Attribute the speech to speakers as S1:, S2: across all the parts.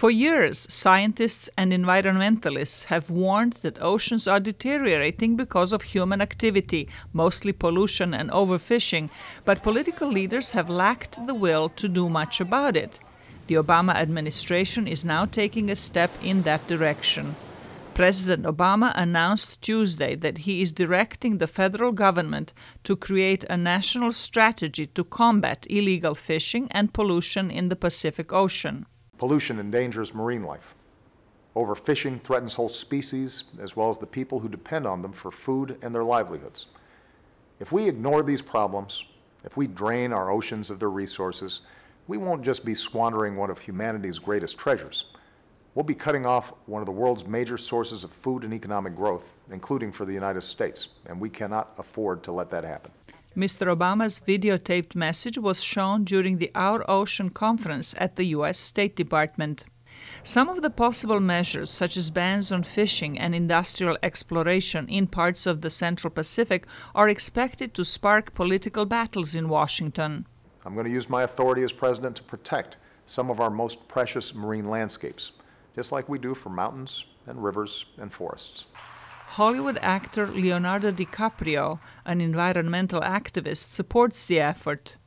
S1: For years, scientists and environmentalists have warned that oceans are deteriorating because of human activity, mostly pollution and overfishing, but political leaders have lacked the will to do much about it. The Obama administration is now taking a step in that direction. President Obama announced Tuesday that he is directing the federal government to create a national strategy to combat illegal fishing and pollution in the Pacific Ocean.
S2: Pollution endangers marine life. Overfishing threatens whole species, as well as the people who depend on them for food and their livelihoods. If we ignore these problems, if we drain our oceans of their resources, we won't just be squandering one of humanity's greatest treasures. We'll be cutting off one of the world's major sources of food and economic growth, including for the United States, and we cannot afford to let that happen.
S1: Mr. Obama's videotaped message was shown during the Our Ocean conference at the U.S. State Department. Some of the possible measures, such as bans on fishing and industrial exploration in parts of the Central Pacific, are expected to spark political battles in Washington.
S2: I'm going to use my authority as president to protect some of our most precious marine landscapes, just like we do for mountains and rivers and forests.
S1: Hollywood actor Leonardo DiCaprio, an environmental activist, supports the effort.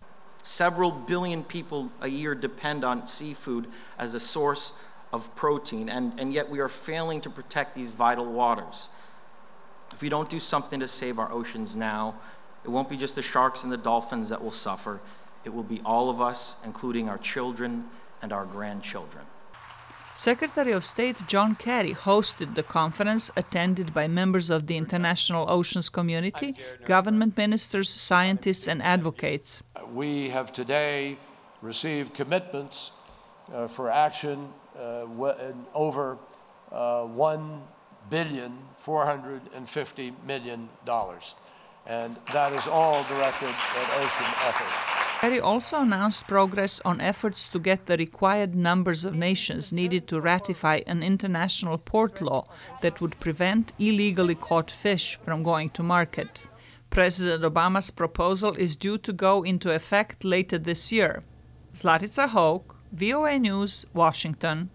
S3: Several billion people a year depend on seafood as a source of protein, and yet we are failing to protect these vital waters. If we don't do something to save our oceans now, it won't be just the sharks and the dolphins that will suffer. It will be all of us, including our children and our grandchildren.
S1: Secretary of State John Kerry hosted the conference, attended by members of the international oceans community, government ministers, scientists, and advocates.
S4: We have today received commitments for action over $1,450,000,000, and that is all directed at ocean efforts.
S1: Kerry also announced progress on efforts to get the required numbers of nations needed to ratify an international port law that would prevent illegally caught fish from going to market. President Obama's proposal is due to go into effect later this year. Zlatica Hoke, VOA News, Washington.